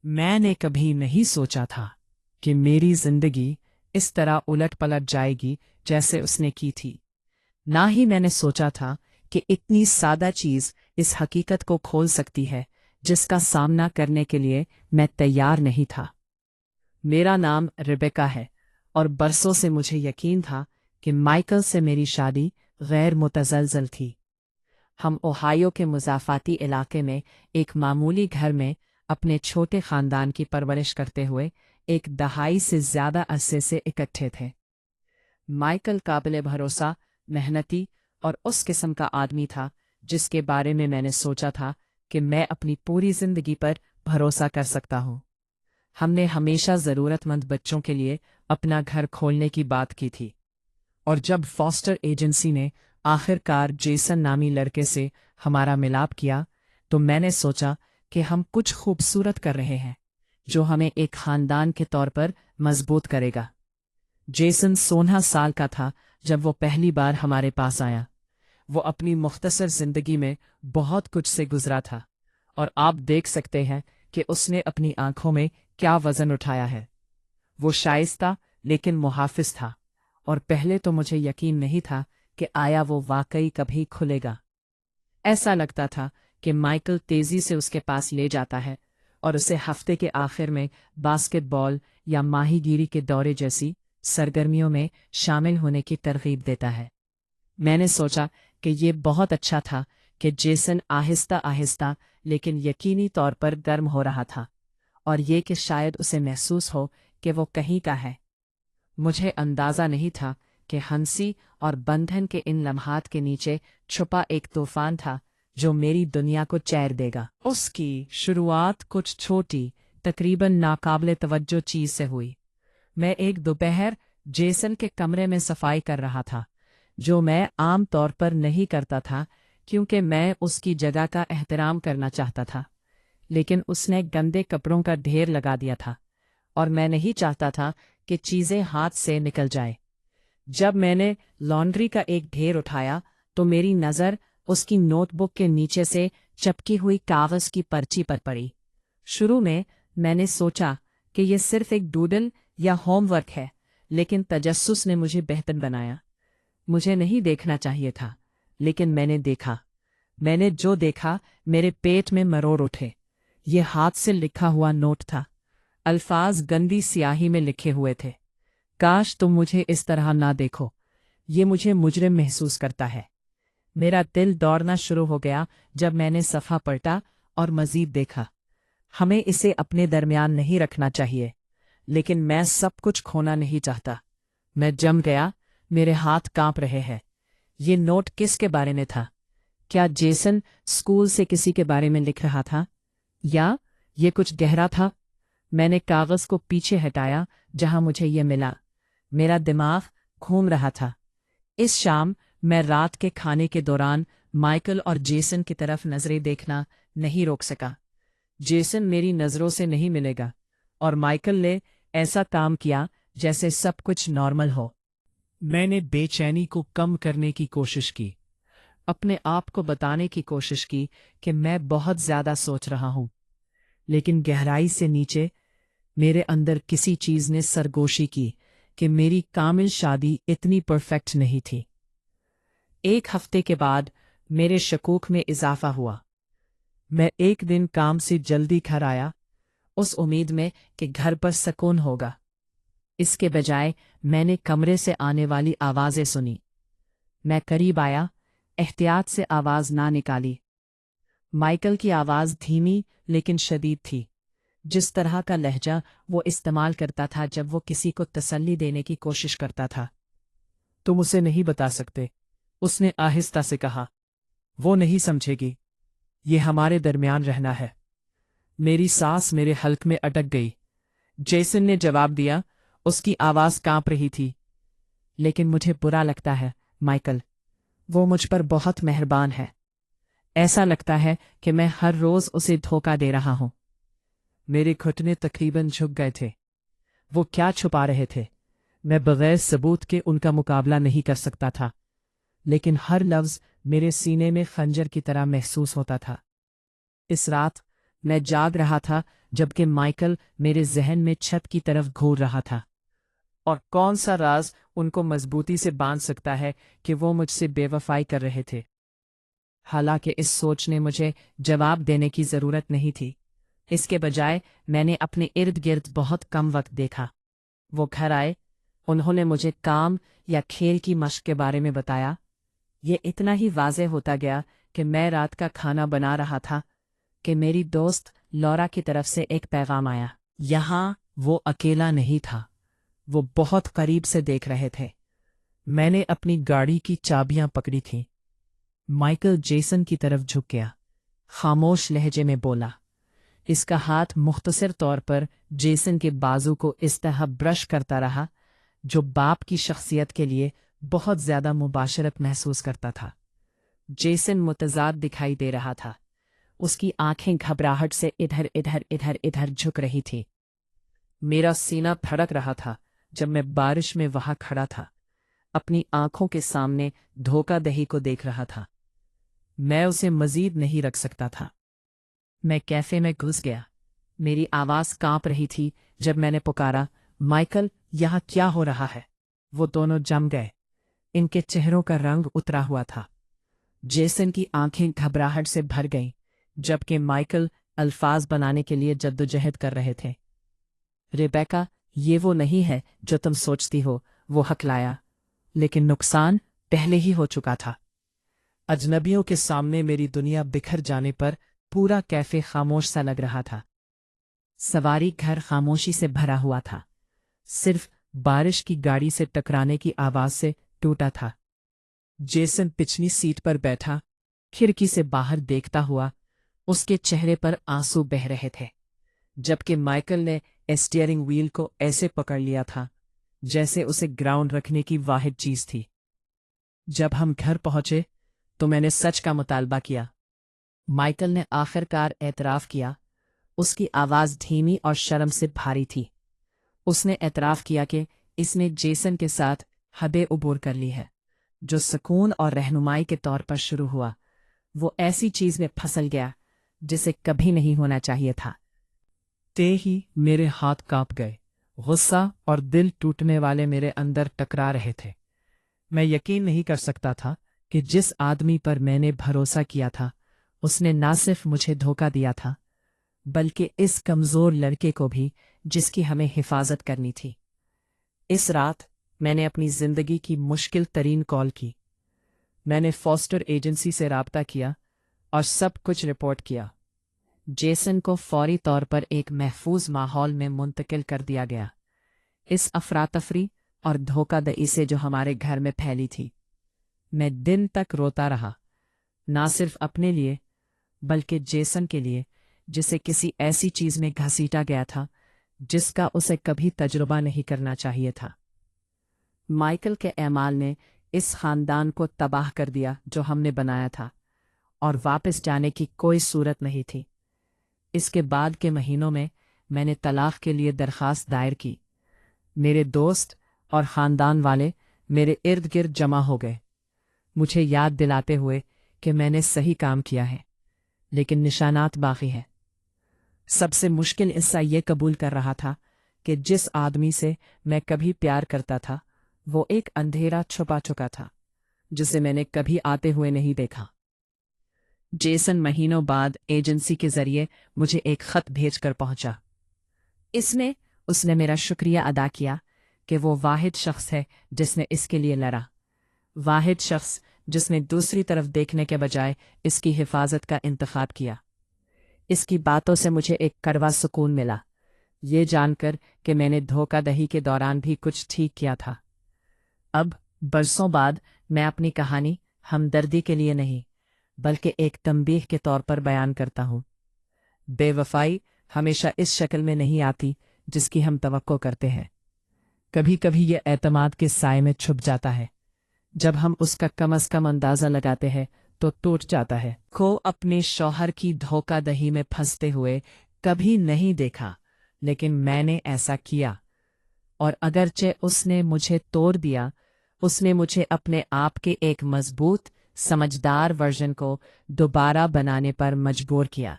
मैंने कभी नहीं सोचा था कि मेरी जिंदगी इस तरह उलट पलट जाएगी जैसे उसने की थी। ना ही मैंने सोचा था कि इतनी सादा चीज इस हकीकत को खोल सकती है जिसका सामना करने के लिए मैं तैयार नहीं था। मेरा नाम रिबेका है और बरसों से मुझे यकीन था कि माइकल से मेरी शादी गैर मुतज़लज़ल थी। हम ओहायो के मुज़ाफ़ाती इलाके में एक मामूली घर में अपने छोटे ख़ानदान की परवरिश करते हुए एक दहाई से ज़्यादा अरसे से इकट्ठे थे। माइकल काबिल भरोसा, मेहनती और उस किस्म का आदमी था जिसके बारे में मैंने सोचा था कि मैं अपनी पूरी जिंदगी पर भरोसा कर सकता हूँ। हमने हमेशा ज़रूरतमंद बच्चों के लिए अपना घर खोलने की बात की थी, और जब फॉस्टर एजेंसी ने आखिरकार जेसन नामी लड़के से हमारा मिलाप किया तो मैंने सोचा कि हम कुछ खूबसूरत कर रहे हैं जो हमें एक खानदान के तौर पर मजबूत करेगा। जेसन 16 साल का था जब वो पहली बार हमारे पास आया। वो अपनी मुख्तसर जिंदगी में बहुत कुछ से गुजरा था, और आप देख सकते हैं कि उसने अपनी आंखों में क्या वजन उठाया है। वो शाइस्ता लेकिन मुहाफिज था, और पहले तो मुझे यकीन नहीं था कि आया वो वाकई कभी खुलेगा। ऐसा लगता था कि माइकल तेजी से उसके पास ले जाता है और उसे हफ्ते के आखिर में बास्केटबॉल या माहीगीरी के दौरे जैसी सरगर्मियों में शामिल होने की तरगीब देता है। मैंने सोचा कि ये बहुत अच्छा था कि जेसन आहिस्ता आहिस्ता लेकिन यकीनी तौर पर गर्म हो रहा था, और ये कि शायद उसे महसूस हो कि वो कहीं का है। मुझे अंदाज़ा नहीं था कि हंसी और बंधन के इन लम्हात के नीचे छुपा एक तूफान था जो मेरी दुनिया को चैर देगा। उसकी शुरुआत कुछ छोटी, तकरीबन नाकाबिले तवज्जो चीज़ से हुई। मैं एक दोपहर जेसन के कमरे में सफाई कर रहा था, जो मैं आम तौर पर नहीं करता था क्योंकि मैं उसकी जगह का एहतराम करना चाहता था। लेकिन उसने गंदे कपड़ों का ढेर लगा दिया था, और मैं नहीं चाहता था कि चीज़ें हाथ से निकल जाए। जब मैंने लॉन्ड्री का एक ढेर उठाया तो मेरी नज़र उसकी नोटबुक के नीचे से चपकी हुई कागज़ की पर्ची पर पड़ी। शुरू में मैंने सोचा कि यह सिर्फ एक डूडल या होमवर्क है, लेकिन तजस्सुस ने मुझे बेहतर बनाया। मुझे नहीं देखना चाहिए था, लेकिन मैंने देखा। मैंने जो देखा मेरे पेट में मरोड़ उठे। ये हाथ से लिखा हुआ नोट था। अल्फाज गंदी स्याही में लिखे हुए थे। काश तुम मुझे इस तरह ना देखो, ये मुझे मुजरिम महसूस करता है। मेरा दिल दौड़ना शुरू हो गया जब मैंने सफ़ा पलटा और मज़ीद देखा। हमें इसे अपने दरमियान नहीं रखना चाहिए, लेकिन मैं सब कुछ खोना नहीं चाहता। मैं जम गया, मेरे हाथ कांप रहे हैं। ये नोट किसके बारे में था? क्या जेसन स्कूल से किसी के बारे में लिख रहा था, या ये कुछ गहरा था? मैंने कागज़ को पीछे हटाया जहां मुझे ये मिला। मेरा दिमाग घूम रहा था। इस शाम मैं रात के खाने के दौरान माइकल और जेसन की तरफ नजरें देखना नहीं रोक सका। जेसन मेरी नज़रों से नहीं मिलेगा, और माइकल ने ऐसा काम किया जैसे सब कुछ नॉर्मल हो। मैंने बेचैनी को कम करने की कोशिश की, अपने आप को बताने की कोशिश की कि मैं बहुत ज़्यादा सोच रहा हूँ, लेकिन गहराई से नीचे मेरे अंदर किसी चीज़ ने सरगोशी की कि मेरी कामिल शादी इतनी परफेक्ट नहीं थी। एक हफ्ते के बाद मेरे शकूक में इजाफा हुआ। मैं एक दिन काम से जल्दी घर आया, उस उम्मीद में कि घर पर सुकून होगा। इसके बजाय मैंने कमरे से आने वाली आवाज़ें सुनी। मैं करीब आया, एहतियात से आवाज़ ना निकाली। माइकल की आवाज़ धीमी लेकिन शदीद थी, जिस तरह का लहजा वो इस्तेमाल करता था जब वो किसी को तसल्ली देने की कोशिश करता था। तुम उसे नहीं बता सकते, उसने आहिस्ता से कहा। वो नहीं समझेगी, ये हमारे दरमियान रहना है। मेरी सांस मेरे हल्क में अटक गई। जेसन ने जवाब दिया, उसकी आवाज़ कांप रही थी। लेकिन मुझे बुरा लगता है माइकल, वो मुझ पर बहुत मेहरबान है। ऐसा लगता है कि मैं हर रोज़ उसे धोखा दे रहा हूँ। मेरे घुटने तकरीबन झुक गए थे। वो क्या छुपा रहे थे? मैं बगैर सबूत के उनका मुकाबला नहीं कर सकता था, लेकिन हर लफ्ज़ मेरे सीने में खंजर की तरह महसूस होता था। इस रात मैं जाग रहा था जबकि माइकल मेरे जहन में छत की तरफ घूर रहा था। और कौन सा राज उनको मजबूती से बांध सकता है कि वो मुझसे बेवफाई कर रहे थे। हालांकि इस सोच ने मुझे जवाब देने की जरूरत नहीं थी। इसके बजाय मैंने अपने इर्द गिर्द बहुत कम वक्त देखा। वो घर आए, उन्होंने मुझे काम या खेल की मश्क के बारे में बताया। ये इतना ही वाज़ेह होता गया कि मैं रात का खाना बना रहा था कि मेरी दोस्त लॉरा की तरफ से एक पैगाम आया। यहाँ वो अकेला नहीं था, वो बहुत करीब से देख रहे थे। मैंने अपनी गाड़ी की चाबियां पकड़ी थीं। माइकल जेसन की तरफ झुक गया, खामोश लहजे में बोला। इसका हाथ मुख्तसर तौर पर जेसन के बाजू को इस तरह ब्रश करता रहा जो बाप की शख्सियत के लिए बहुत ज्यादा मुबाशरत महसूस करता था। जेसन मुतजाद दिखाई दे रहा था। उसकी आंखें घबराहट से इधर इधर इधर इधर झुक रही थी। मेरा सीना धड़क रहा था जब मैं बारिश में वहां खड़ा था, अपनी आंखों के सामने धोखाधड़ी को देख रहा था। मैं उसे मजीद नहीं रख सकता था। मैं कैफे में घुस गया। मेरी आवाज कांप रही थी जब मैंने पुकारा, माइकल, यहाँ क्या हो रहा है? वो दोनों जम गए। इनके चेहरों का रंग उतरा हुआ था। जेसन की आंखें घबराहट से भर गईं, जबकि माइकल अल्फाज बनाने के लिए जद्दोजहद कर रहे थे। रेबेका, ये वो नहीं है जो तुम सोचती हो, वो हकलाया, लेकिन नुकसान पहले ही हो चुका था। अजनबियों के सामने मेरी दुनिया बिखर जाने पर पूरा कैफे खामोश सा लग रहा था। सवारी घर खामोशी से भरा हुआ था, सिर्फ बारिश की गाड़ी से टकराने की आवाज से टूटा था। जेसन पिछली सीट पर बैठा, खिड़की से बाहर देखता हुआ, उसके चेहरे पर आंसू बह रहे थे, जबकि माइकल ने स्टीयरिंग व्हील को ऐसे पकड़ लिया था जैसे उसे ग्राउंड रखने की वाहिद चीज थी। जब हम घर पहुंचे तो मैंने सच का मुतालबा किया। माइकल ने आखिरकार एतराफ किया। उसकी आवाज धीमी और शर्म से भारी थी। उसने एतराफ किया कि इसने जेसन के साथ हदें उबूर कर ली है। जो सुकून और रहनुमाई के तौर पर शुरू हुआ, वो ऐसी चीज में फंसल गया जिसे कभी नहीं होना चाहिए था। ते ही मेरे हाथ कांप गए। गुस्सा और दिल टूटने वाले मेरे अंदर टकरा रहे थे। मैं यकीन नहीं कर सकता था कि जिस आदमी पर मैंने भरोसा किया था, उसने ना सिर्फ मुझे धोखा दिया था, बल्कि इस कमजोर लड़के को भी जिसकी हमें हिफाजत करनी थी। इस रात मैंने अपनी जिंदगी की मुश्किल तरीन कॉल की। मैंने फॉस्टर एजेंसी से राब्ता किया और सब कुछ रिपोर्ट किया। जेसन को फौरी तौर पर एक महफूज माहौल में मुंतकिल कर दिया गया। इस अफरातफरी और धोखाधड़ी से जो हमारे घर में फैली थी, मैं दिन तक रोता रहा, ना सिर्फ अपने लिए बल्कि जेसन के लिए, जिसे किसी ऐसी चीज में घसीटा गया था जिसका उसे कभी तजुर्बा नहीं करना चाहिए था। माइकल के एमाल ने इस खानदान को तबाह कर दिया जो हमने बनाया था, और वापस जाने की कोई सूरत नहीं थी। इसके बाद के महीनों में मैंने तलाक के लिए दरखास्त दायर की। मेरे दोस्त और खानदान वाले मेरे इर्द गिर्द जमा हो गए, मुझे याद दिलाते हुए कि मैंने सही काम किया है, लेकिन निशानात बाकी हैं। सबसे मुश्किल हिस्सा ये कबूल कर रहा था कि जिस आदमी से मैं कभी प्यार करता था, वो एक अंधेरा छुपा चुका था जिसे मैंने कभी आते हुए नहीं देखा। जेसन महीनों बाद एजेंसी के जरिए मुझे एक खत भेजकर पहुंचा। इसमें उसने मेरा शुक्रिया अदा किया कि वो वाहिद शख्स है जिसने इसके लिए लड़ा, वाहिद शख्स जिसने दूसरी तरफ देखने के बजाय इसकी हिफाजत का इंतखाब किया। इसकी बातों से मुझे एक कड़वा सुकून मिला, ये जानकर कि मैंने धोखाधड़ी के दौरान भी कुछ ठीक किया था। अब बरसों बाद मैं अपनी कहानी हमदर्दी के लिए नहीं बल्कि एक तंबीह के तौर पर बयान करता हूँ। बेवफाई हमेशा इस शक्ल में नहीं आती जिसकी हम तवक्को करते हैं। कभी कभी ये एतमाद के साए में छुप जाता है। जब हम उसका कम से कम अंदाजा लगाते हैं तो टूट जाता है। को अपने शौहर की धोखाधड़ी में फंसते हुए कभी नहीं देखा, लेकिन मैंने ऐसा किया, और अगरचे उसने मुझे तोड़ दिया, उसने मुझे अपने आप के एक मजबूत समझदार वर्जन को दोबारा बनाने पर मजबूर किया।